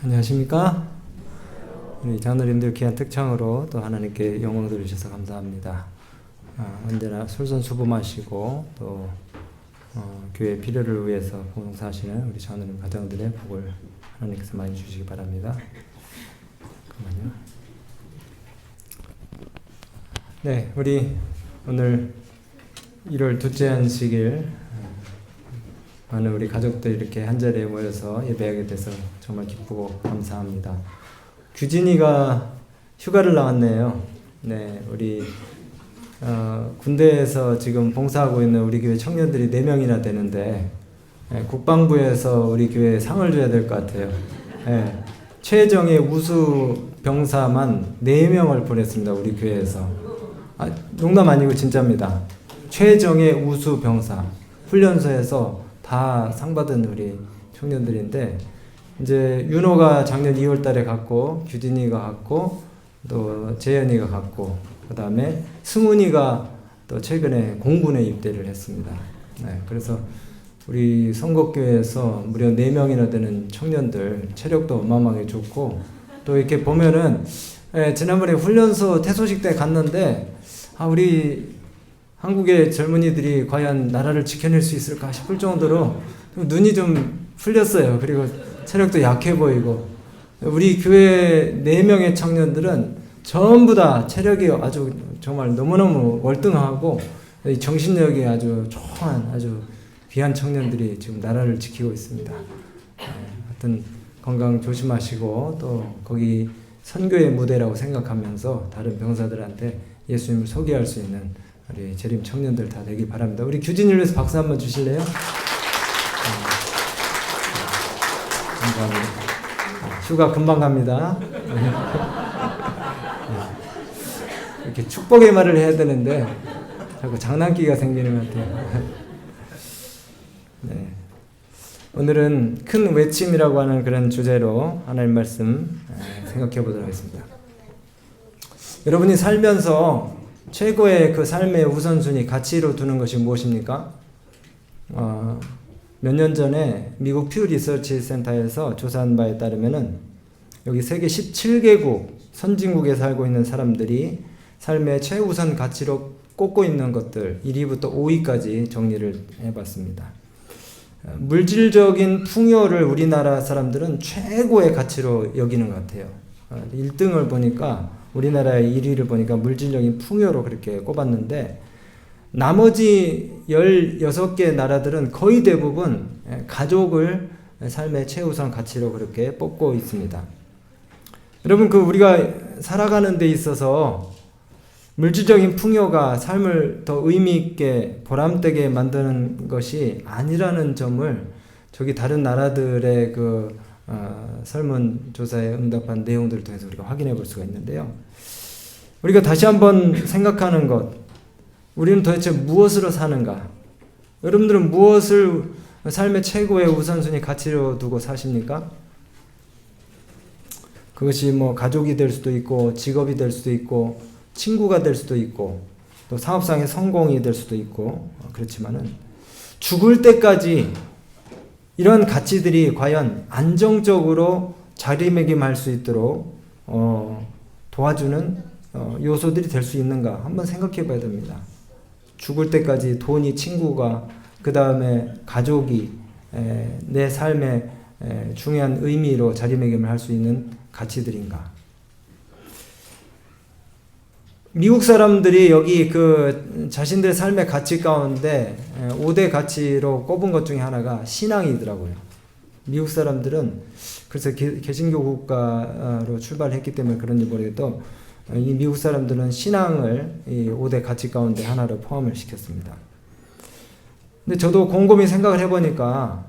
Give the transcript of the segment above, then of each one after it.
안녕하십니까? 우리 장로님들 귀한 특창으로 또 하나님께 영광 돌리셔서 감사합니다. 언제나 솔선수범하시고 또 교회 필요를 위해서 봉사하시는 우리 장로님 가정들의 복을 하나님께서 많이 주시기 바랍니다. 잠깐만요. 네, 우리 오늘 1월 둘째 안식일 많은 우리 가족들 이렇게 한자리에 모여서 예배하게 돼서 정말 기쁘고 감사합니다. 규진이가 휴가를 나왔네요. 네, 우리 군대에서 지금 봉사하고 있는 우리 교회 청년들이 4명이나 되는데 국방부에서 우리 교회에 상을 줘야 될 것 같아요. 최정예 우수 병사만 4명을 보냈습니다. 우리 교회에서. 농담 아니고 진짜입니다. 최정예 우수 병사 훈련소에서 다 상 받은 우리 청년들인데, 이제 윤호가 작년 2월 달에 갔고, 규진이가 갔고, 또 재현이가 갔고, 그 다음에 승훈이가 또 최근에 공군에 입대를 했습니다. 네, 그래서 우리 성곡교회에서 무려 4명이나 되는 청년들 체력도 어마어마하게 좋고, 또 이렇게 보면은 지난번에 훈련소 퇴소식 때 갔는데 우리 한국의 젊은이들이 과연 나라를 지켜낼 수 있을까 싶을 정도로 눈이 좀 풀렸어요. 그리고 체력도 약해 보이고, 우리 교회 4명의 청년들은 전부 다 체력이 아주 정말 너무너무 월등하고 정신력이 아주 좋은 아주 귀한 청년들이 지금 나라를 지키고 있습니다. 하여튼 건강 조심하시고 또 거기 선교의 무대라고 생각하면서 다른 병사들한테 예수님을 소개할 수 있는 우리 재림 청년들 다 되길 바랍니다. 우리 규진이를 위해서 박수 한번 주실래요? 감사합니다. 휴가 금방 갑니다. 이렇게 축복의 말을 해야 되는데 자꾸 장난기가 생기는 것 같아요. 네. 오늘은 큰 외침이라고 하는 그런 주제로 하나님 말씀 생각해 보도록 하겠습니다. 여러분이 살면서 최고의 그 삶의 우선순위, 가치로 두는 것이 무엇입니까? 몇 년 전에 미국 퓨 리서치 센터에서 조사한 바에 따르면은 여기 세계 17개국 선진국에 살고 있는 사람들이 삶의 최우선 가치로 꼽고 있는 것들 1위부터 5위까지 정리를 해봤습니다. 물질적인 풍요를 우리나라 사람들은 최고의 가치로 여기는 것 같아요. 1등을 보니까 우리나라의 1위를 보니까 물질적인 풍요로 그렇게 꼽았는데, 나머지 16개 나라들은 거의 대부분 가족을 삶의 최우선 가치로 그렇게 뽑고 있습니다. 여러분, 우리가 살아가는 데 있어서 물질적인 풍요가 삶을 더 의미 있게 보람되게 만드는 것이 아니라는 점을 저기 다른 나라들의 설문조사에 응답한 내용들을 통해서 우리가 확인해 볼 수가 있는데요. 우리가 다시 한번 생각하는 것, 우리는 도대체 무엇으로 사는가? 여러분들은 무엇을 삶의 최고의 우선순위 가치로 두고 사십니까? 그것이 가족이 될 수도 있고, 직업이 될 수도 있고, 친구가 될 수도 있고, 또 사업상의 성공이 될 수도 있고, 그렇지만은 죽을 때까지 이런 가치들이 과연 안정적으로 자리매김할 수 있도록 도와주는 요소들이 될 수 있는가 한번 생각해 봐야 됩니다. 죽을 때까지 돈이, 친구가, 그 다음에 가족이 내 삶의 중요한 의미로 자리매김을 할 수 있는 가치들인가. 미국 사람들이 여기 자신들의 삶의 가치 가운데 5대 가치로 꼽은 것 중에 하나가 신앙이더라고요. 미국 사람들은 그래서 개신교 국가로 출발했기 때문에 그런지 모르겠도 이 미국 사람들은 신앙을 이 5대 가치 가운데 하나로 포함을 시켰습니다. 근데 저도 곰곰이 생각을 해보니까,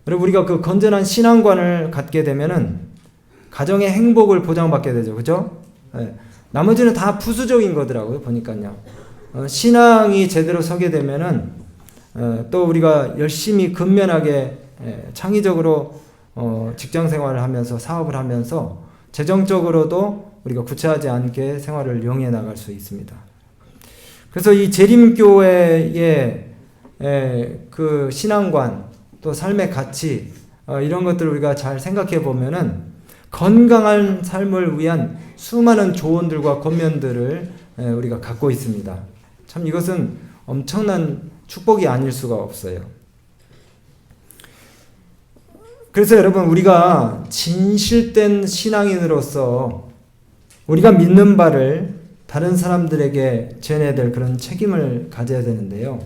여러분, 우리가 건전한 신앙관을 갖게 되면은 가정의 행복을 보장받게 되죠. 그죠? 네. 나머지는 다 부수적인 거더라고요, 보니까요. 신앙이 제대로 서게 되면은, 또 우리가 열심히 근면하게, 창의적으로, 직장 생활을 하면서, 사업을 하면서, 재정적으로도 우리가 구차하지 않게 생활을 용해 나갈 수 있습니다. 그래서 이 재림교회의 신앙관, 또 삶의 가치, 이런 것들을 우리가 잘 생각해 보면은, 건강한 삶을 위한 수많은 조언들과 권면들을 우리가 갖고 있습니다. 참 이것은 엄청난 축복이 아닐 수가 없어요. 그래서 여러분, 우리가 진실된 신앙인으로서 우리가 믿는 바를 다른 사람들에게 전해야 될 그런 책임을 가져야 되는데요.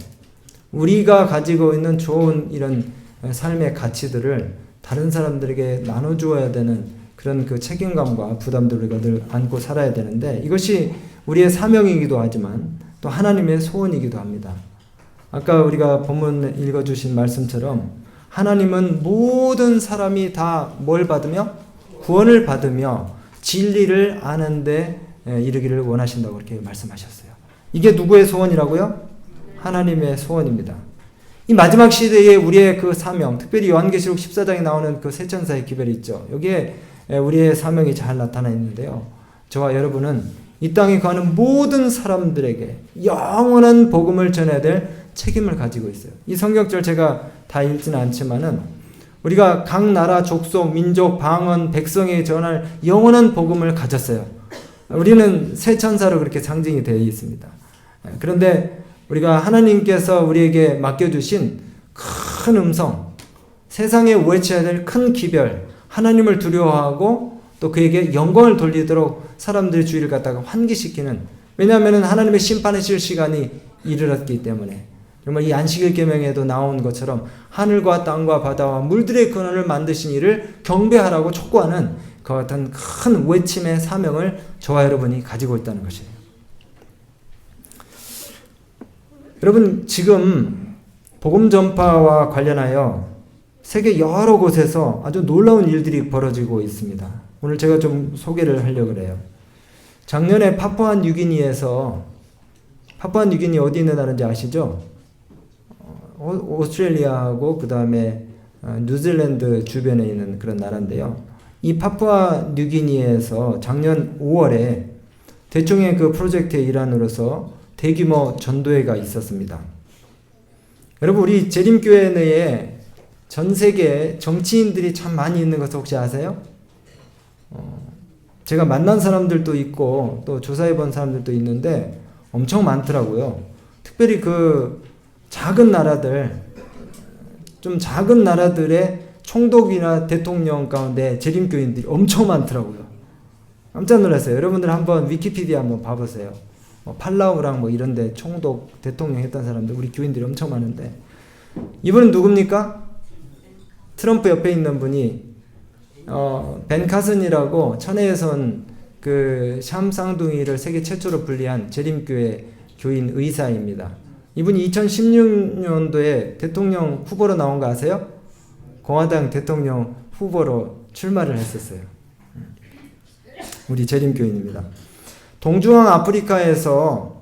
우리가 가지고 있는 좋은 이런 삶의 가치들을 다른 사람들에게 나눠주어야 되는 그런 그 책임감과 부담들을 우리가 늘 안고 살아야 되는데, 이것이 우리의 사명이기도 하지만 또 하나님의 소원이기도 합니다. 아까 우리가 본문 읽어주신 말씀처럼 하나님은 모든 사람이 다 뭘 받으며? 구원을 받으며 진리를 아는데 이르기를 원하신다고 그렇게 말씀하셨어요. 이게 누구의 소원이라고요? 하나님의 소원입니다. 이 마지막 시대에 우리의 그 사명, 특별히 요한계시록 14장에 나오는 그 세 천사의 기별이 있죠. 여기에 우리의 사명이 잘 나타나 있는데요. 저와 여러분은 이 땅에 거하는 모든 사람들에게 영원한 복음을 전해야 될 책임을 가지고 있어요. 이 성경절 제가 다 읽지는 않지만은 우리가 각 나라, 족속, 민족, 방언, 백성에 전할 영원한 복음을 가졌어요. 우리는 새 천사로 그렇게 상징이 되어 있습니다. 그런데 우리가 하나님께서 우리에게 맡겨주신 큰 음성, 세상에 외쳐야 될 큰 기별, 하나님을 두려워하고 또 그에게 영광을 돌리도록 사람들의 주의를 갖다가 환기시키는, 왜냐하면 하나님의 심판하실 시간이 이르렀기 때문에, 정말 이 안식일 계명에도 나온 것처럼 하늘과 땅과 바다와 물들의 근원을 만드신 이를 경배하라고 촉구하는 그 같은 큰 외침의 사명을 저와 여러분이 가지고 있다는 것이에요. 여러분, 지금 복음 전파와 관련하여 세계 여러 곳에서 아주 놀라운 일들이 벌어지고 있습니다. 오늘 제가 좀 소개를 하려고 그래요. 작년에 파푸아 뉴기니에서, 파푸아 뉴기니 어디 있는 나라인지 아시죠? 오스트레일리아하고 그 다음에 뉴질랜드 주변에 있는 그런 나라인데요. 이 파푸아 뉴기니에서 작년 5월에 대충의 그 프로젝트의 일환으로서 대규모 전도회가 있었습니다. 여러분, 우리 재림교회 내에 전 세계 정치인들이 참 많이 있는 것을 혹시 아세요? 제가 만난 사람들도 있고 또 조사해 본 사람들도 있는데 엄청 많더라고요. 특별히 그 작은 나라들, 좀 작은 나라들의 총독이나 대통령 가운데 재림교인들이 엄청 많더라고요. 깜짝 놀랐어요. 여러분들 한번 위키피디아 한번 봐보세요. 팔라우랑 뭐 이런데 총독, 대통령 했던 사람들, 우리 교인들이 엄청 많은데, 이분은 누굽니까? 트럼프 옆에 있는 분이 벤 카슨이라고 천혜에선 그 샴 쌍둥이를 세계 최초로 분리한 재림교회 교인 의사입니다. 이분이 2016년도에 대통령 후보로 나온 거 아세요? 공화당 대통령 후보로 출마를 했었어요. 우리 재림교인입니다. 동중앙 아프리카에서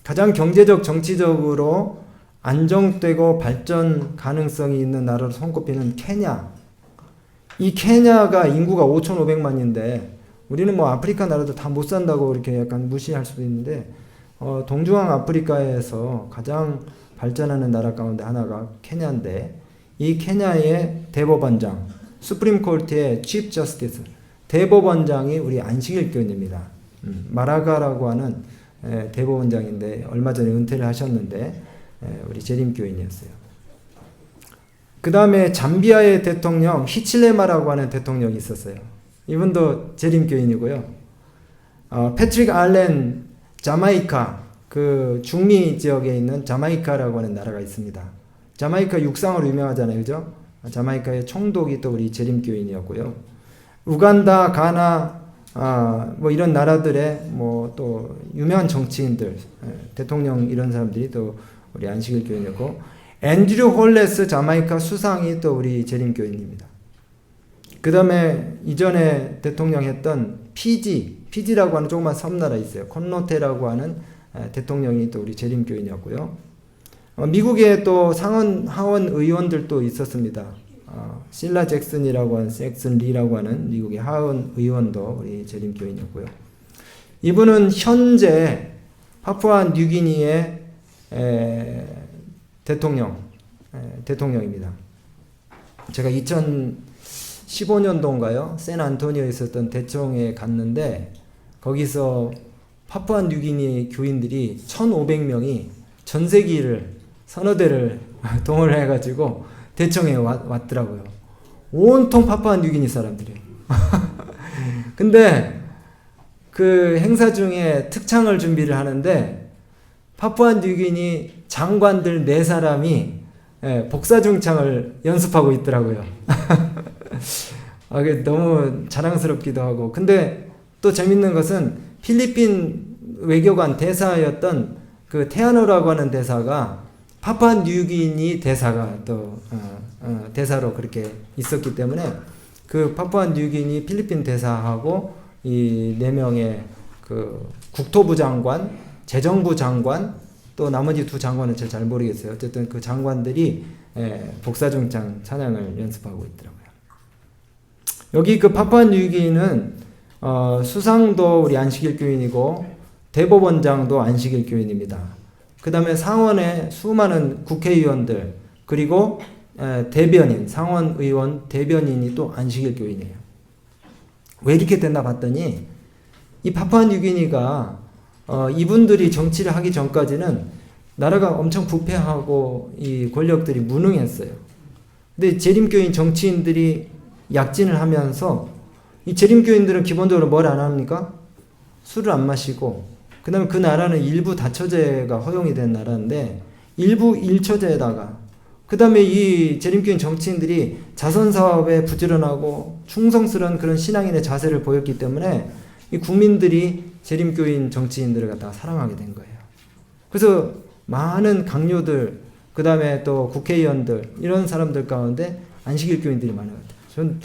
가장 경제적, 정치적으로 안정되고 발전 가능성이 있는 나라로 손꼽히는 케냐. 이 케냐가 인구가 5,500만인데 우리는 뭐 아프리카 나라도 다 못 산다고 이렇게 약간 무시할 수도 있는데, 동중앙 아프리카에서 가장 발전하는 나라 가운데 하나가 케냐인데, 이 케냐의 대법원장, 수프림 코트의 칩 저스티스, 대법원장이 우리 안식일 교인입니다. 마라가라고 하는 대법원장인데 얼마 전에 은퇴를 하셨는데 우리 재림교인이었어요. 그 다음에 잠비아의 대통령 히칠레마라고 하는 대통령이 있었어요. 이분도 재림교인이고요. 패트릭 알렌 자마이카, 그 중미 지역에 있는 자마이카라고 하는 나라가 있습니다. 자마이카 육상으로 유명하잖아요, 그죠? 자마이카의 총독이 또 우리 재림교인이었고요. 우간다, 가나, 뭐 이런 나라들의 뭐 또 유명한 정치인들, 대통령 이런 사람들이 또 우리 안식일 교인이었고, 앤드류 홀레스 자마이카 수상이 또 우리 재림교인입니다. 그 다음에 이전에 대통령 했던 피지라고 하는 조그만 섬나라 있어요. 콘노테라고 하는 대통령이 또 우리 재림교인이었고요. 미국에 또 상원, 하원 의원들도 있었습니다. 실라 잭슨이라고 하는, 잭슨 리라고 하는 미국의 하원 의원도 우리 재림교인이었고요. 이분은 현재 파푸아 뉴기니의 대통령입니다. 제가 15년도인가요? 샌안토니오에 있었던 대총에 갔는데 거기서 파푸아 뉴기니 교인들이 1,500명이 전세기를 서너 대를 동원을 해가지고 대총에 왔더라고요. 온통 파푸아 뉴기니 사람들이에요. 근데 그 행사 중에 특창을 준비를 하는데 파푸아 뉴기니 장관들 4사람이 복사중창을 연습하고 있더라고요. 그게 너무 자랑스럽기도 하고. 근데 또 재밌는 것은 필리핀 외교관 대사였던 그 테아노라고 하는 대사가 파푸아 뉴기니 대사가 또 대사로 그렇게 있었기 때문에 그 파푸아 뉴기니 필리핀 대사하고 이 4명의 그 국토부 장관, 재정부 장관, 또 나머지 2 장관은 제가 잘 모르겠어요. 어쨌든 그 장관들이 복사중창 찬양을 연습하고 있더라고요. 여기 그 파푸아 뉴기니는 수상도 우리 안식일 교인이고 대법원장도 안식일 교인입니다. 그 다음에 상원의 수많은 국회의원들 그리고 대변인, 상원의원 대변인이 또 안식일 교인이에요. 왜 이렇게 됐나 봤더니 이 파푸아 뉴기니가 이분들이 정치를 하기 전까지는 나라가 엄청 부패하고 이 권력들이 무능했어요. 근데 재림교인 정치인들이 약진을 하면서 이 재림교인들은 기본적으로 뭘 안 합니까? 술을 안 마시고 그 다음에 그 나라는 일부 다처제가 허용이 된 나라인데 일부 일처제에다가 그 다음에 이 재림교인 정치인들이 자선사업에 부지런하고 충성스러운 그런 신앙인의 자세를 보였기 때문에 이 국민들이 재림교인 정치인들을 갖다가 사랑하게 된 거예요. 그래서 많은 강요들, 그 다음에 또 국회의원들, 이런 사람들 가운데 안식일 교인들이 많아요. 전,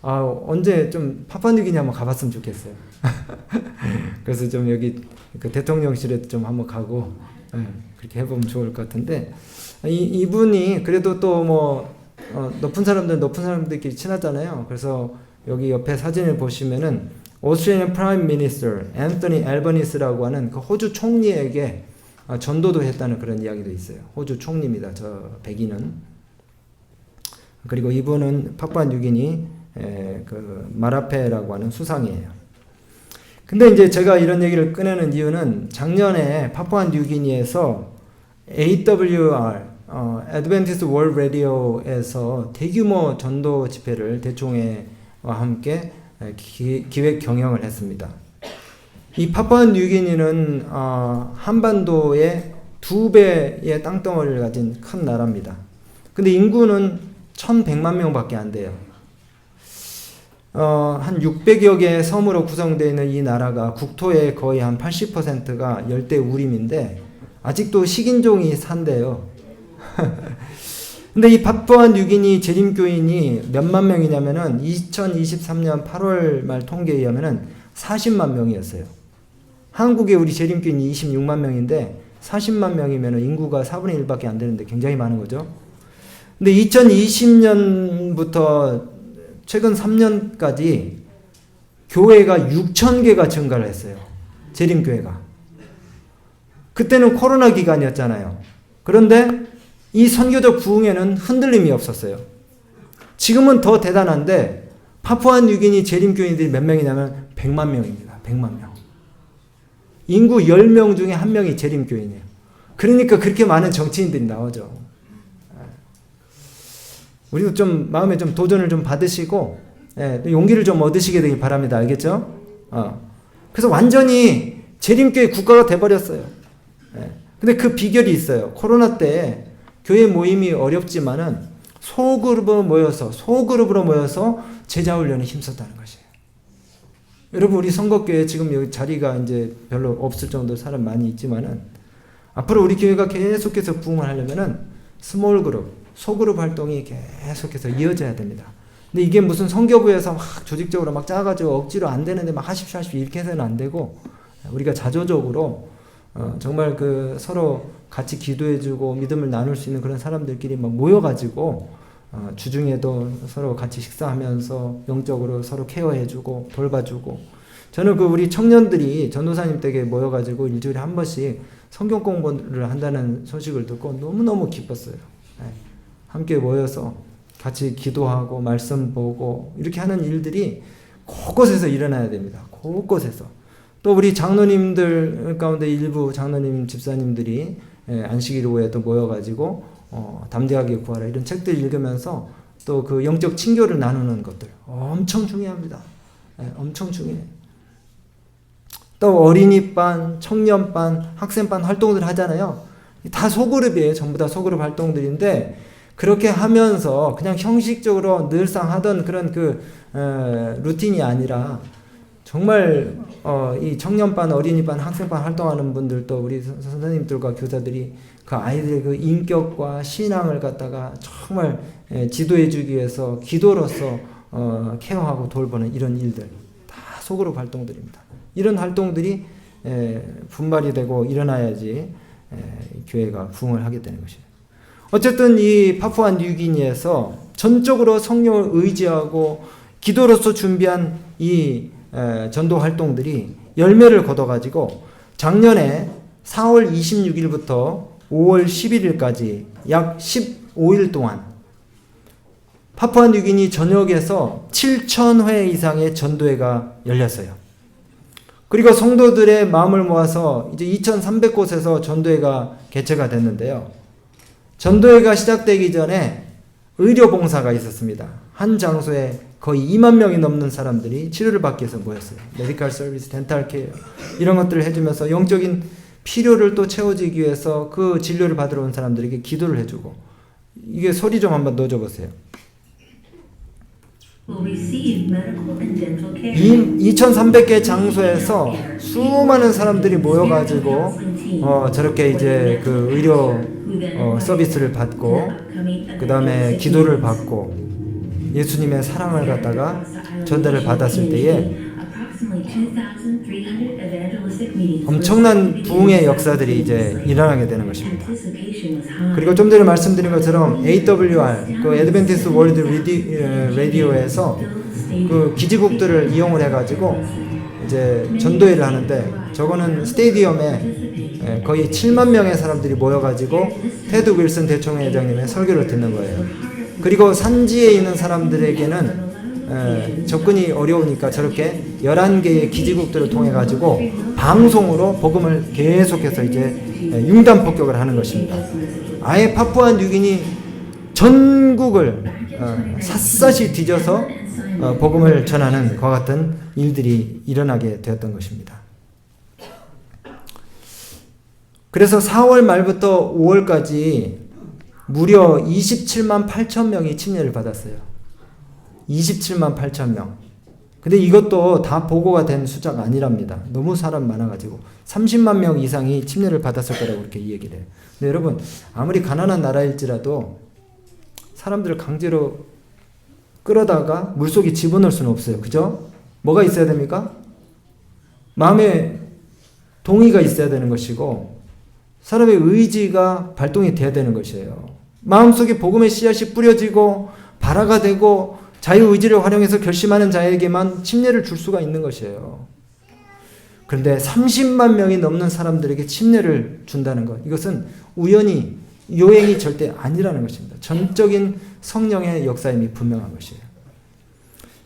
언제 좀 파푸아 뉴기니 한번 가봤으면 좋겠어요. 그래서 좀 여기 그 대통령실에 좀 한번 가고, 그렇게 해보면 좋을 것 같은데, 이분이 그래도 또 뭐, 높은 사람들끼리 친하잖아요. 그래서 여기 옆에 사진을 보시면은, 오스트레일리안 프라임 미니스터 앤토니 앨버니스라고 하는 그 호주 총리에게 전도도 했다는 그런 이야기도 있어요. 호주 총리입니다. 저 백인은. 그리고 이분은 파푸아 뉴기니 그 마라페라고 하는 수상이에요. 근데 이제 제가 이런 얘기를 꺼내는 이유는 작년에 파푸아 뉴기니에서 AWR Adventist World Radio에서 대규모 전도 집회를 대총회와 함께 기획 경영을 했습니다. 이 파푸아 뉴기니는 한반도의 2배의 땅덩어리를 가진 큰 나라입니다. 근데 인구는 1100만 명밖에 안 돼요. 한 600여 개의 섬으로 구성되어 있는 이 나라가 국토의 거의 한 80%가 열대 우림인데 아직도 식인종이 산대요. 근데 이 파푸아 뉴기니 재림교인이 몇만 명이냐면은 2023년 8월 말 통계에 의하면은 40만 명이었어요. 한국에 우리 재림교인이 26만 명인데 40만 명이면은 인구가 4분의 1밖에 안 되는데 굉장히 많은 거죠. 근데 2020년부터 최근 3년까지 교회가 6,000개가 증가를 했어요. 재림교회가. 그때는 코로나 기간이었잖아요. 그런데 이 선교적 부흥에는 흔들림이 없었어요. 지금은 더 대단한데 파푸아 뉴기니 재림교인들이 몇 명이냐면 100만 명입니다. 100만 명. 인구 10명 중에 1명이 재림교인이에요. 그러니까 그렇게 많은 정치인들이 나오죠. 우리도 좀 마음에 좀 도전을 좀 받으시고 용기를 좀 얻으시게 되길 바랍니다. 알겠죠? 그래서 완전히 재림교회 국가가 돼버렸어요. 근데 그 비결이 있어요. 코로나 때 교회 모임이 어렵지만은 소그룹으로 모여서 제자훈련에 힘썼다는 것이에요. 여러분 우리 선거교회 지금 여기 자리가 이제 별로 없을 정도로 사람 많이 있지만은 앞으로 우리 교회가 계속해서 부흥을 하려면은 스몰 그룹, 소그룹 활동이 계속해서 이어져야 됩니다. 근데 이게 무슨 선교부에서 막 조직적으로 막 짜가지고 억지로 안 되는데 막 하십시오 이렇게 해서는 안 되고 우리가 자조적으로 정말 그 서로 같이 기도해주고 믿음을 나눌 수 있는 그런 사람들끼리 막 모여가지고 주중에도 서로 같이 식사하면서 영적으로 서로 케어해주고 돌봐주고 저는 그 우리 청년들이 전도사님 댁에 모여가지고 일주일에 한 번씩 성경 공부를 한다는 소식을 듣고 너무너무 기뻤어요. 함께 모여서 같이 기도하고 말씀 보고 이렇게 하는 일들이 곳곳에서 일어나야 됩니다. 곳곳에서. 또 우리 장로님들 가운데 일부 장로님 집사님들이 안식일 후에도 모여가지고 담대하게 구하라 이런 책들 읽으면서 또 그 영적 친교를 나누는 것들 엄청 중요합니다. 엄청 중요해요. 또 어린이반, 청년반, 학생반 활동들 하잖아요. 다 소그룹이에요. 전부 다 소그룹 활동들인데 그렇게 하면서 그냥 형식적으로 늘상 하던 그런 루틴이 아니라 정말 이 청년반, 어린이반, 학생반 활동하는 분들도 우리 선생님들과 교사들이 그 아이들의 그 인격과 신앙을 갖다가 정말 지도해 주기 위해서 기도로서 케어하고 돌보는 이런 일들 다 소그룹 활동들입니다. 이런 활동들이 분발이 되고 일어나야지 교회가 부흥을 하게 되는 것이에요. 어쨌든 이 파푸아 뉴기니에서 전적으로 성령을 의지하고 기도로서 준비한 이 전도 활동들이 열매를 거둬가지고 작년에 4월 26일부터 5월 11일까지 약 15일 동안 파푸아 뉴기니 전역에서 7,000회 이상의 전도회가 열렸어요. 그리고 성도들의 마음을 모아서 이제 2,300곳에서 전도회가 개최가 됐는데요. 전도회가 시작되기 전에 의료봉사가 있었습니다. 한 장소에 거의 2만 명이 넘는 사람들이 치료를 받기 위해서 모였어요. 메디컬 서비스, 덴탈 케어 이런 것들을 해주면서 영적인 필요를 또 채워지기 위해서 그 진료를 받으러 온 사람들에게 기도를 해주고 이게 소리 좀 한번 넣어줘 보세요. 2,300개 장소에서 수많은 사람들이 모여가지고 저렇게 이제 그 의료 서비스를 받고 그 다음에 기도를 받고 예수님의 사랑을 갖다가 전달을 받았을 때에 엄청난 부흥의 역사들이 이제 일어나게 되는 것입니다. 그리고 좀 전에 말씀드린 것처럼 AWR, 그 애드벤티스트 월드 라디오에서 그 기지국들을 이용을 해가지고 이제 전도회를 하는데 저거는 스테디움에 거의 7만 명의 사람들이 모여가지고 테드 윌슨 대총회장님의 설교를 듣는 거예요. 그리고 산지에 있는 사람들에게는 접근이 어려우니까 저렇게 11개의 기지국들을 통해 가지고 방송으로 복음을 계속해서 이제 융단 폭격을 하는 것입니다. 아예 파푸아 뉴기니 전국을 샅샅이 뒤져서 복음을 전하는 그와 같은 일들이 일어나게 되었던 것입니다. 그래서 4월 말부터 5월까지 무려 27만 8천 명이 침례를 받았어요. 27만 8천 명. 근데 이것도 다 보고가 된 숫자가 아니랍니다. 너무 사람 많아가지고 30만 명 이상이 침례를 받았을 거라고 그렇게 얘기를 해요. 근데 여러분 아무리 가난한 나라일지라도 사람들을 강제로 끌어다가 물속에 집어넣을 수는 없어요. 그죠? 뭐가 있어야 됩니까? 마음에 동의가 있어야 되는 것이고 사람의 의지가 발동이 돼야 되는 것이에요. 마음속에 복음의 씨앗이 뿌려지고 발화가 되고 자유의지를 활용해서 결심하는 자에게만 침례를 줄 수가 있는 것이에요. 그런데 30만 명이 넘는 사람들에게 침례를 준다는 것, 이것은 우연히 요행이 절대 아니라는 것입니다. 전적인 성령의 역사임이 분명한 것이에요.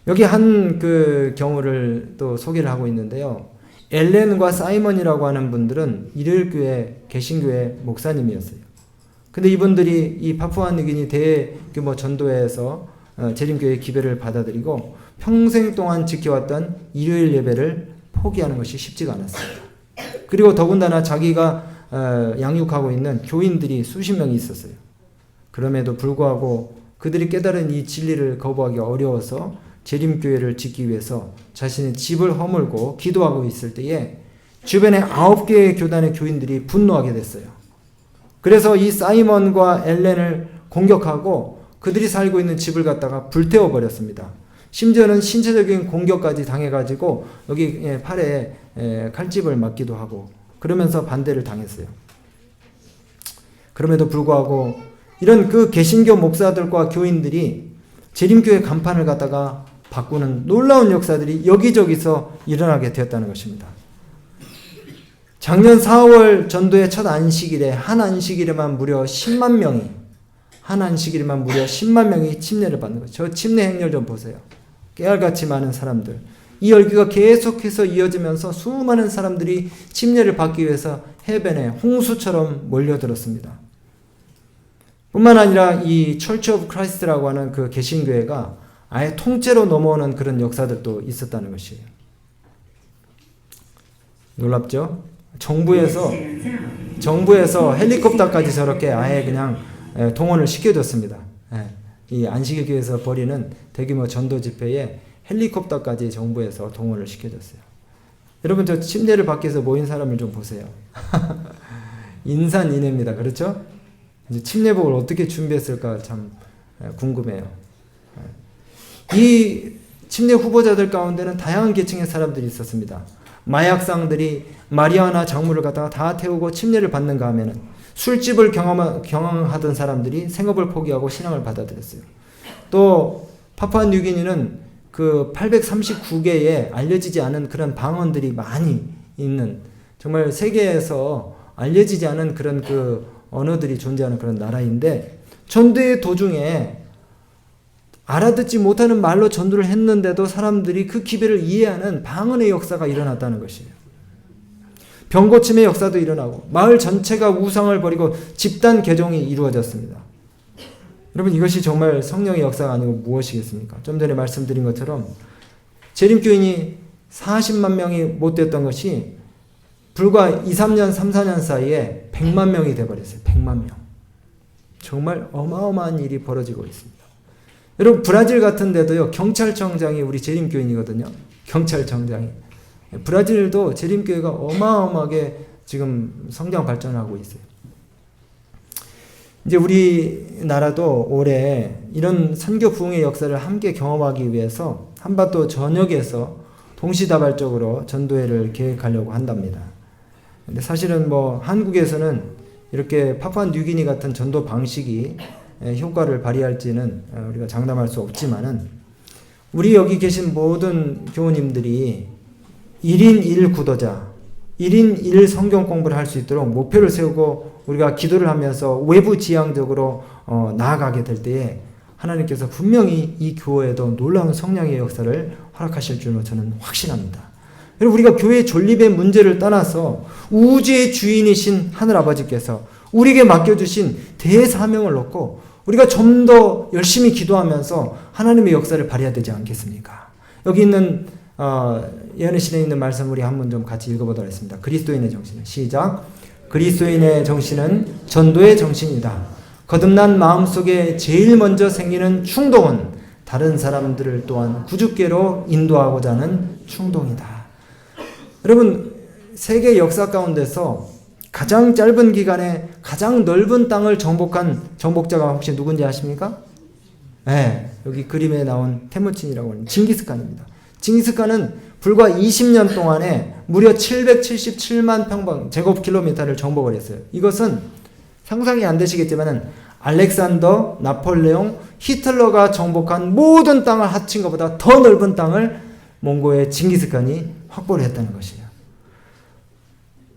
여기 한 그 경우를 또 소개를 하고 있는데요. 엘렌과 사이먼이라고 하는 분들은 일요일교회 개신교회 목사님이었어요. 근데 이분들이 이 파푸아 뉴기니 대규모 전도회에서 재림교회 기별을 받아들이고 평생 동안 지켜왔던 일요일 예배를 포기하는 것이 쉽지가 않았습니다. 그리고 더군다나 자기가 양육하고 있는 교인들이 수십 명이 있었어요. 그럼에도 불구하고 그들이 깨달은 이 진리를 거부하기 어려워서 재림교회를 짓기 위해서 자신의 집을 허물고 기도하고 있을 때에 주변에 9개의 교단의 교인들이 분노하게 됐어요. 그래서 이 사이먼과 엘렌을 공격하고 그들이 살고 있는 집을 갖다가 불태워버렸습니다. 심지어는 신체적인 공격까지 당해가지고 여기 팔에 칼집을 맞기도 하고 그러면서 반대를 당했어요. 그럼에도 불구하고 이런 그 개신교 목사들과 교인들이 재림교회 간판을 갖다가 바꾸는 놀라운 역사들이 여기저기서 일어나게 되었다는 것입니다. 작년 4월 전도의 첫 안식일에 한 안식일에만 무려 10만 명이 한 안식일에만 무려 10만 명이 침례를 받는 거죠. 저 침례 행렬 좀 보세요. 깨알같이 많은 사람들. 이 열기가 계속해서 이어지면서 수많은 사람들이 침례를 받기 위해서 해변에 홍수처럼 몰려들었습니다. 뿐만 아니라 이 철치 오브 크라이스트라고 하는 그 개신교회가 아예 통째로 넘어오는 그런 역사들도 있었다는 것이에요. 놀랍죠? 정부에서 헬리콥터까지 저렇게 아예 그냥 동원을 시켜줬습니다. 이 안식일 교회에서 벌이는 대규모 전도 집회에 헬리콥터까지 정부에서 동원을 시켜줬어요. 여러분 저 침례를 받기 위해서 모인 사람을 좀 보세요. 인산인해입니다. 그렇죠? 이제 침례복을 어떻게 준비했을까 참 궁금해요. 이 침례 후보자들 가운데는 다양한 계층의 사람들이 있었습니다. 마약상들이 마리아나 작물을 갖다가 다 태우고 침례를 받는가 하면은 술집을 경영하던 사람들이 생업을 포기하고 신앙을 받아들였어요. 또 파푸아뉴기니는 그 839개의 알려지지 않은 그런 방언들이 많이 있는, 정말 세계에서 알려지지 않은 그런 그 언어들이 존재하는 그런 나라인데, 전도의 도중에 알아듣지 못하는 말로 전도를 했는데도 사람들이 그 기별을 이해하는 방언의 역사가 일어났다는 것이에요. 병고침의 역사도 일어나고 마을 전체가 우상을 버리고 집단 개종이 이루어졌습니다. 여러분 이것이 정말 성령의 역사가 아니고 무엇이겠습니까? 좀 전에 말씀드린 것처럼 재림교인이 40만 명이 못 됐던 것이 불과 2, 3년, 3, 4년 사이에 100만 명이 돼버렸어요. 100만 명. 정말 어마어마한 일이 벌어지고 있습니다. 여러분 브라질 같은 데도요, 경찰청장이 우리 재림교인이거든요. 경찰청장이. 브라질도 재림교회가 어마어마하게 지금 성장 발전하고 있어요. 이제 우리나라도 올해 이런 선교 부흥의 역사를 함께 경험하기 위해서 한반도 전역에서 동시다발적으로 전도회를 계획하려고 한답니다. 근데 사실은 뭐 한국에서는 이렇게 파푸아뉴기니 같은 전도 방식이 효과를 발휘할지는 우리가 장담할 수 없지만은, 우리 여기 계신 모든 교우님들이 1인 1 구도자, 1인 1 성경 공부를 할 수 있도록 목표를 세우고 우리가 기도를 하면서 외부 지향적으로 나아가게 될 때에 하나님께서 분명히 이 교회에도 놀라운 성령의 역사를 허락하실 줄로 저는 확신합니다. 여러분 우리가 교회 존립의 문제를 떠나서 우주의 주인이신 하늘아버지께서 우리에게 맡겨주신 대사명을 놓고 우리가 좀 더 열심히 기도하면서 하나님의 역사를 발휘해야 되지 않겠습니까? 여기 있는 예언의 신에 있는 말씀 우리 한번 좀 같이 읽어보도록 하겠습니다. 그리스도인의 정신. 시작. 그리스도인의 정신은 전도의 정신이다. 거듭난 마음속에 제일 먼저 생기는 충동은 다른 사람들을 또한 구주께로 인도하고자 하는 충동이다. 여러분 세계 역사 가운데서 가장 짧은 기간에 가장 넓은 땅을 정복한 정복자가 혹시 누군지 아십니까? 네, 여기 그림에 나온 테무친이라고 하는 징기스칸입니다. 징기스칸은 불과 20년 동안에 무려 777만 제곱킬로미터를 정복을 했어요. 이것은 상상이 안 되시겠지만 알렉산더, 나폴레옹, 히틀러가 정복한 모든 땅을 합친 것보다 더 넓은 땅을 몽고의 징기스칸이 확보를 했다는 것이에요.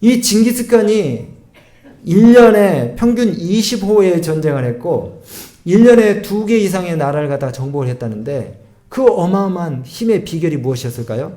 이 징기스칸이 1년에 평균 20호의 전쟁을 했고 1년에 2개 이상의 나라를 갖다가 정복을 했다는데, 그 어마어마한 힘의 비결이 무엇이었을까요?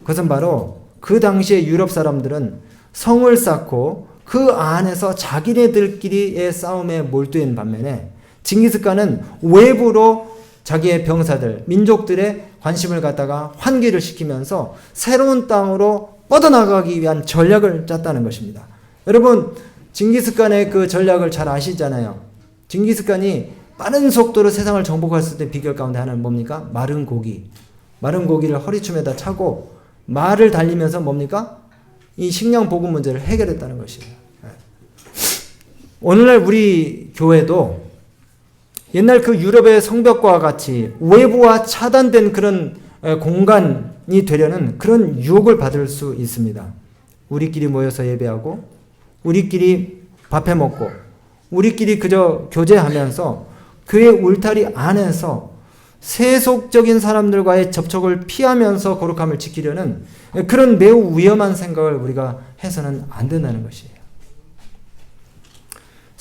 그것은 바로 그 당시에 유럽 사람들은 성을 쌓고 그 안에서 자기네들끼리의 싸움에 몰두한 반면에 징기스칸은 외부로 자기의 병사들, 민족들의 관심을 갖다가 환기를 시키면서 새로운 땅으로 뻗어나가기 위한 전략을 짰다는 것입니다. 여러분 징기스칸의 그 전략을 잘 아시잖아요. 징기스칸이 빠른 속도로 세상을 정복할 수 있는 비결 가운데 하나는 뭡니까? 마른 고기. 마른 고기를 허리춤에다 차고 말을 달리면서 뭡니까? 이 식량 보급 문제를 해결했다는 것이에요. 오늘날 우리 교회도 옛날 그 유럽의 성벽과 같이 외부와 차단된 그런 공간이 되려는 그런 유혹을 받을 수 있습니다. 우리끼리 모여서 예배하고 우리끼리 밥해 먹고 우리끼리 그저 교제하면서 교회 울타리 안에서 세속적인 사람들과의 접촉을 피하면서 거룩함을 지키려는 그런 매우 위험한 생각을 우리가 해서는 안 된다는 것이에요.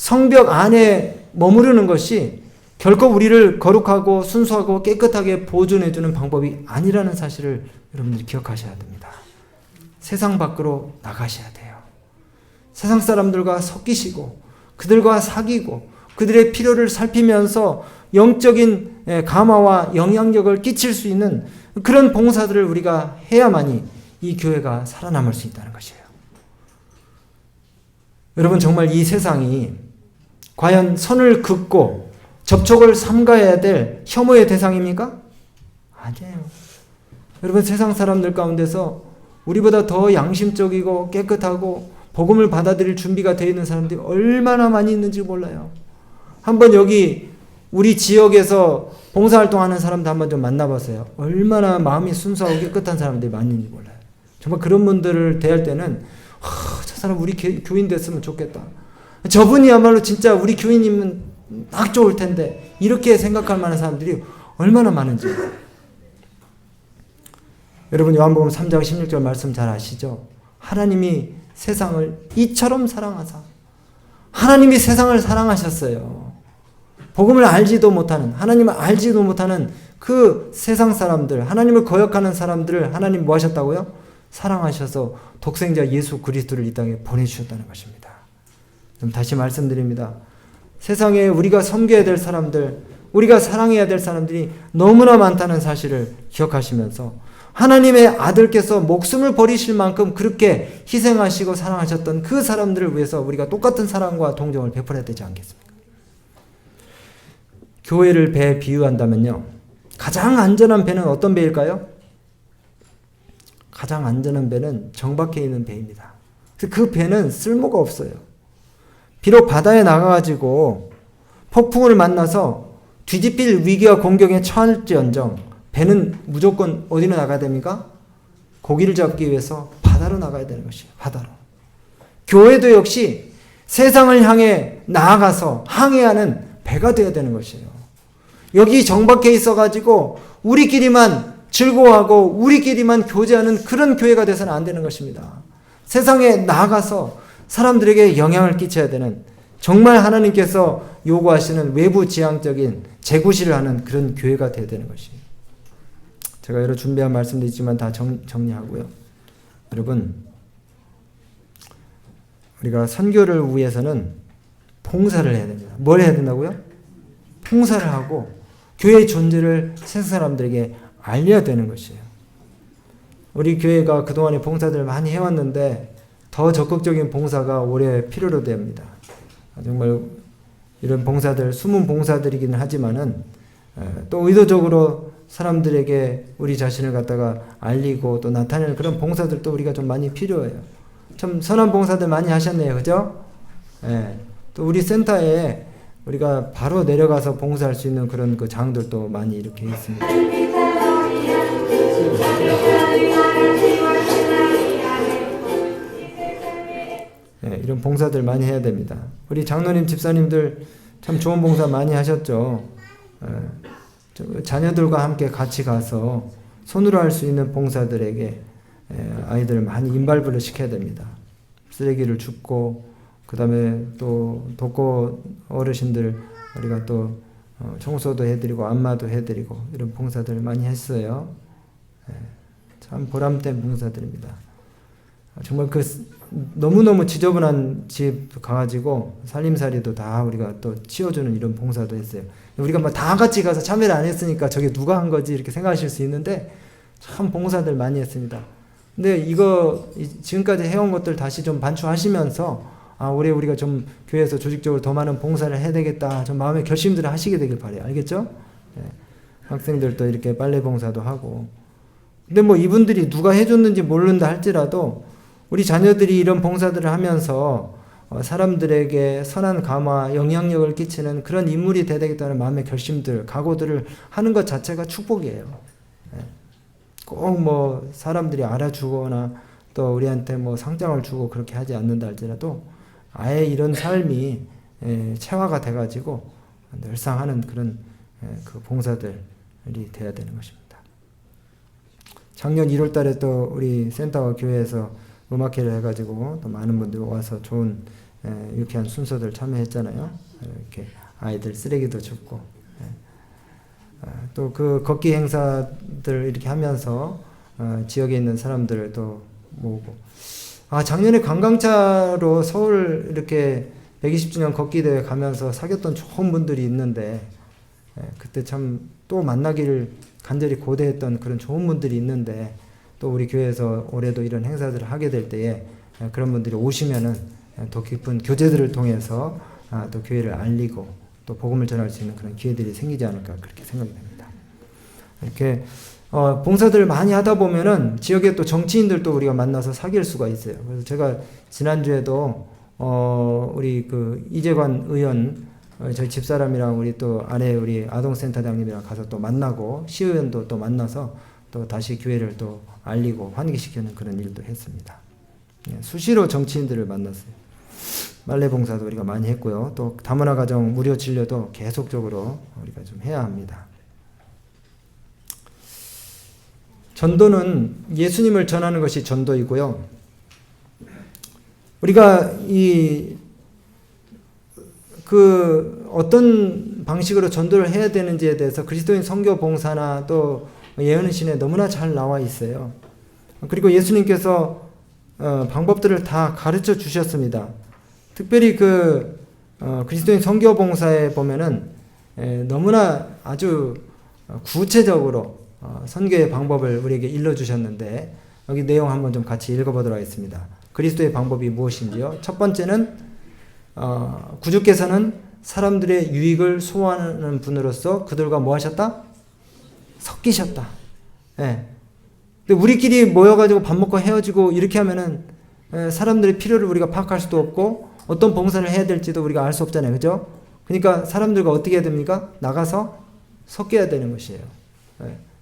성벽 안에 머무르는 것이 결코 우리를 거룩하고 순수하고 깨끗하게 보존해주는 방법이 아니라는 사실을 여러분들이 기억하셔야 됩니다. 세상 밖으로 나가셔야 돼요. 세상 사람들과 섞이시고 그들과 사귀고 그들의 필요를 살피면서 영적인 감화와 영향력을 끼칠 수 있는 그런 봉사들을 우리가 해야만이 이 교회가 살아남을 수 있다는 것이에요. 여러분, 정말 이 세상이 과연 선을 긋고 접촉을 삼가해야 될 혐오의 대상입니까? 아니에요. 여러분, 세상 사람들 가운데서 우리보다 더 양심적이고 깨끗하고 복음을 받아들일 준비가 되어 있는 사람들이 얼마나 많이 있는지 몰라요. 한번 여기 우리 지역에서 봉사활동하는 사람들 한번 좀 만나보세요. 얼마나 마음이 순수하고 깨끗한 사람들이 많이 있는지 몰라요. 정말 그런 분들을 대할 때는 저 사람 우리 교인 됐으면 좋겠다. 저분이야말로 진짜 우리 교인이면 딱 좋을 텐데, 이렇게 생각할 만한 사람들이 얼마나 많은지. 여러분, 요한복음 3장 16절 말씀 잘 아시죠? 하나님이 세상을 이처럼 사랑하사, 하나님이 세상을 사랑하셨어요. 복음을 알지도 못하는, 하나님을 알지도 못하는 그 세상 사람들, 하나님을 거역하는 사람들을 하나님 뭐 하셨다고요? 사랑하셔서 독생자 예수 그리스도를 이 땅에 보내주셨다는 것입니다. 그럼 다시 말씀드립니다. 세상에 우리가 섬겨야 될 사람들, 우리가 사랑해야 될 사람들이 너무나 많다는 사실을 기억하시면서 하나님의 아들께서 목숨을 버리실 만큼 그렇게 희생하시고 사랑하셨던 그 사람들을 위해서 우리가 똑같은 사랑과 동정을 베풀어야 되지 않겠습니까? 교회를 배에 비유한다면요, 가장 안전한 배는 어떤 배일까요? 가장 안전한 배는 정박해 있는 배입니다. 그 배는 쓸모가 없어요. 비록 바다에 나가가지고 폭풍을 만나서 뒤집힐 위기와 공경에 처할지언정 배는 무조건 어디로 나가야 됩니까? 고기를 잡기 위해서 바다로 나가야 되는 것이에요. 바다로. 교회도 역시 세상을 향해 나아가서 항해하는 배가 되어야 되는 것이에요. 여기 정박해 있어가지고 우리끼리만 즐거워하고 우리끼리만 교제하는 그런 교회가 돼서는 안 되는 것입니다. 세상에 나아가서 사람들에게 영향을 끼쳐야 되는, 정말 하나님께서 요구하시는 외부 지향적인 재구시를 하는 그런 교회가 되어야 되는 것이에요. 제가 여러 준비한 말씀도 있지만 다 정리하고요. 여러분, 우리가 선교를 위해서는 봉사를 해야 됩니다. 뭘 해야 된다고요? 봉사를 하고 교회의 존재를 세상 사람들에게 알려야 되는 것이에요. 우리 교회가 그동안에 봉사들을 많이 해왔는데 더 적극적인 봉사가 올해 필요로 됩니다. 정말 이런 봉사들, 숨은 봉사들이기는 하지만은 또 의도적으로 사람들에게 우리 자신을 갖다가 알리고 또 나타내는 그런 봉사들도 우리가 좀 많이 필요해요. 참 선한 봉사들 많이 하셨네요. 그죠? 예. 또 우리 센터에 우리가 바로 내려가서 봉사할 수 있는 그런 그 장들도 많이 이렇게 있습니다. 예, 이런 봉사들 많이 해야 됩니다. 우리 장로님, 집사님들 참 좋은 봉사 많이 하셨죠. 예, 자녀들과 함께 같이 가서 손으로 할 수 있는 봉사들에게 아이들을 많이 인발부를 시켜야 됩니다. 쓰레기를 줍고, 그 다음에 또 독거 어르신들 우리가 또 청소도 해드리고 안마도 해드리고 이런 봉사들을 많이 했어요. 참 보람된 봉사들입니다. 정말 그 너무너무 지저분한 집 가가지고 살림살이도 다 우리가 또 치워주는 이런 봉사도 했어요. 우리가 막 다 같이 가서 참여를 안 했으니까 저게 누가 한 거지 이렇게 생각하실 수 있는데 참 봉사들 많이 했습니다. 근데 이거 지금까지 해온 것들 다시 좀 반추하시면서 올해 우리가 좀 교회에서 조직적으로 더 많은 봉사를 해야 되겠다, 좀 마음의 결심들을 하시게 되길 바라요. 알겠죠? 네. 학생들도 이렇게 빨래 봉사도 하고. 근데 뭐 이분들이 누가 해줬는지 모른다 할지라도 우리 자녀들이 이런 봉사들을 하면서 사람들에게 선한 감화, 영향력을 끼치는 그런 인물이 돼야 되겠다는 마음의 결심들, 각오들을 하는 것 자체가 축복이에요. 꼭 뭐 사람들이 알아주거나 또 우리한테 뭐 상장을 주고 그렇게 하지 않는다 할지라도 아예 이런 삶이 체화가 돼가지고 늘상 하는 그런 그 봉사들이 돼야 되는 것입니다. 작년 1월 달에 또 우리 센터와 교회에서 음악회를 해가지고 또 많은 분들이 와서 좋은 유쾌한 순서들 참여했잖아요. 이렇게 아이들 쓰레기도 줍고, 또 그 걷기 행사들 이렇게 하면서 지역에 있는 사람들도 모으고. 작년에 관광차로 서울 이렇게 120주년 걷기 대회 가면서 사귀었던 좋은 분들이 있는데, 그때 참 또 만나기를 간절히 고대했던 그런 좋은 분들이 있는데, 또 우리 교회에서 올해도 이런 행사들을 하게 될 때에 그런 분들이 오시면은 더 깊은 교제들을 통해서 또 교회를 알리고 또 복음을 전할 수 있는 그런 기회들이 생기지 않을까 그렇게 생각이 됩니다. 이렇게 봉사들을 많이 하다 보면은 지역에 또 정치인들도 우리가 만나서 사귈 수가 있어요. 그래서 제가 지난주에도 우리 그 이재관 의원 저희 집사람이랑 우리 또 아래 우리 아동센터장님이랑 가서 또 만나고 시의원도 또 만나서 또 다시 교회를 또 알리고 환기시키는 그런 일도 했습니다. 수시로 정치인들을 만났어요. 말레 봉사도 우리가 많이 했고요. 또 다문화 가정 무료 진료도 계속적으로 우리가 좀 해야 합니다. 전도는 예수님을 전하는 것이 전도이고요. 우리가 어떤 방식으로 전도를 해야 되는지에 대해서 그리스도인 선교 봉사나 또 예언신에 너무나 잘 나와 있어요. 그리고 예수님께서 방법들을 다 가르쳐 주셨습니다. 특별히 그리스도인 선교 봉사에 보면은 너무나 아주 구체적으로 선교의 방법을 우리에게 일러주셨는데, 여기 내용 한번 좀 같이 읽어보도록 하겠습니다. 그리스도의 방법이 무엇인지요? 첫 번째는 구주께서는 사람들의 유익을 소원하는 분으로서 그들과 뭐 하셨다? 섞이셨다. 근데 우리끼리 모여가지고 밥 먹고 헤어지고 이렇게 하면은 사람들의 필요를 우리가 파악할 수도 없고 어떤 봉사를 해야 될지도 우리가 알 수 없잖아요. 그죠? 그러니까 사람들과 어떻게 해야 됩니까? 나가서 섞여야 되는 것이에요.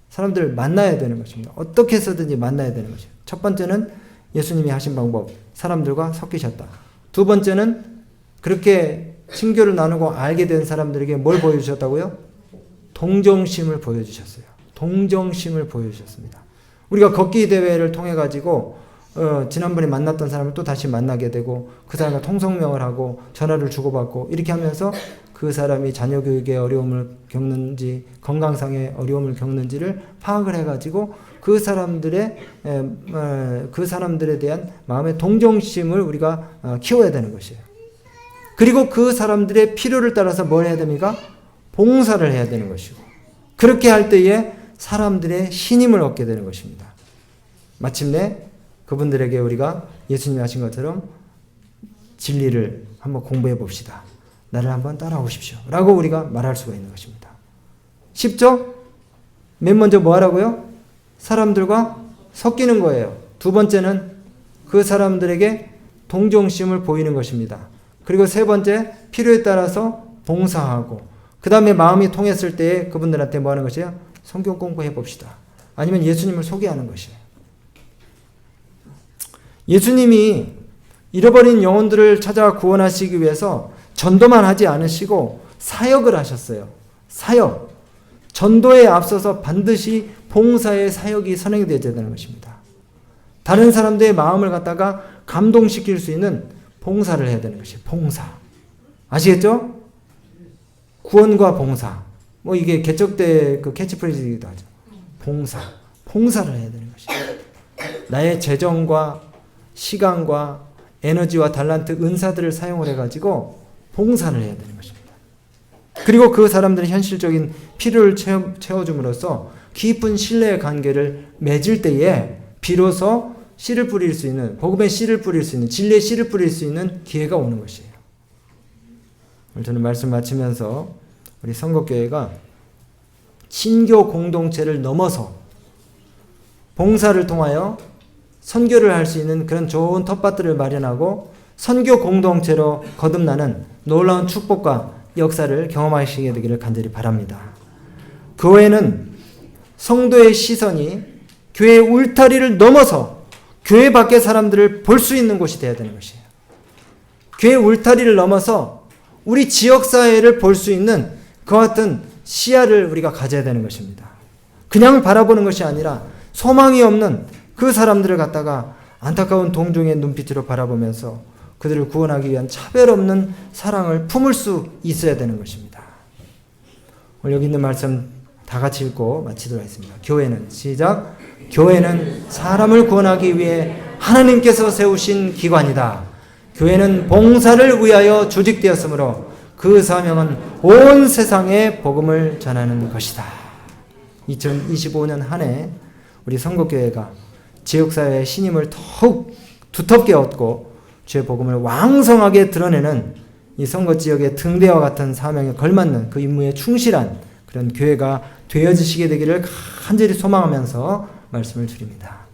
사람들을 만나야 되는 것입니다. 어떻게 해서든지 만나야 되는 것이에요. 첫 번째는 예수님이 하신 방법, 사람들과 섞이셨다. 두 번째는 그렇게 친교를 나누고 알게 된 사람들에게 뭘 보여주셨다고요? 동정심을 보여주셨어요. 동정심을 보여주셨습니다. 우리가 걷기 대회를 통해 가지고 지난번에 만났던 사람을 또 다시 만나게 되고 그 사람과 통성명을 하고 전화를 주고받고 이렇게 하면서 그 사람이 자녀 교육에 어려움을 겪는지 건강상의 어려움을 겪는지를 파악을 해가지고 그 사람들에 대한 마음의 동정심을 우리가 키워야 되는 것이에요. 그리고 그 사람들의 필요를 따라서 뭘 해야 됩니까? 봉사를 해야 되는 것이고, 그렇게 할 때에 사람들의 신임을 얻게 되는 것입니다. 마침내 그분들에게 우리가 예수님이 하신 것처럼 진리를 한번 공부해 봅시다. 나를 한번 따라오십시오. 라고 우리가 말할 수가 있는 것입니다. 쉽죠? 맨 먼저 뭐 하라고요? 사람들과 섞이는 거예요. 두 번째는 그 사람들에게 동정심을 보이는 것입니다. 그리고 세 번째, 필요에 따라서 봉사하고, 그 다음에 마음이 통했을 때 그분들한테 뭐 하는 것이에요? 성경 공부해 봅시다. 아니면 예수님을 소개하는 것이에요. 예수님이 잃어버린 영혼들을 찾아 구원하시기 위해서 전도만 하지 않으시고 사역을 하셨어요. 사역. 전도에 앞서서 반드시 봉사의 사역이 선행되어야 되는 것입니다. 다른 사람들의 마음을 갖다가 감동시킬 수 있는 봉사를 해야 되는 것이에요. 봉사. 아시겠죠? 구원과 봉사. 뭐 이게 개척 때 그 캐치프레이즈이기도 하죠. 봉사. 봉사를 해야 되는 것이에요. 나의 재정과 시간과 에너지와 달란트, 은사들을 사용을 해가지고 봉사를 해야 되는 것입니다. 그리고 그 사람들의 현실적인 필요를 채워줌으로써 깊은 신뢰의 관계를 맺을 때에 비로소 씨를 뿌릴 수 있는, 복음의 씨를 뿌릴 수 있는, 진리의 씨를 뿌릴 수 있는 기회가 오는 것이에요. 오늘 저는 말씀 마치면서 우리 선곡교회가 친교 공동체를 넘어서 봉사를 통하여 선교를 할 수 있는 그런 좋은 텃밭들을 마련하고 선교 공동체로 거듭나는 놀라운 축복과 역사를 경험하시게 되기를 간절히 바랍니다. 교회는 성도의 시선이 교회의 울타리를 넘어서 교회 밖의 사람들을 볼 수 있는 곳이 되어야 되는 것이에요. 교회 울타리를 넘어서 우리 지역사회를 볼 수 있는 그와 같은 시야를 우리가 가져야 되는 것입니다. 그냥 바라보는 것이 아니라 소망이 없는 그 사람들을 갖다가 안타까운 동정의 눈빛으로 바라보면서 그들을 구원하기 위한 차별 없는 사랑을 품을 수 있어야 되는 것입니다. 오늘 여기 있는 말씀 다 같이 읽고 마치도록 하겠습니다. 교회는 시작. 교회는 사람을 구원하기 위해 하나님께서 세우신 기관이다. 교회는 봉사를 위하여 조직되었으므로 그 사명은 온 세상에 복음을 전하는 것이다. 2025년 한 해 우리 선곡교회가 지역사회의 신임을 더욱 두텁게 얻고 주의 복음을 왕성하게 드러내는 이 선거지역의 등대와 같은 사명에 걸맞는 그 임무에 충실한 그런 교회가 되어지시게 되기를 간절히 소망하면서 말씀을 드립니다.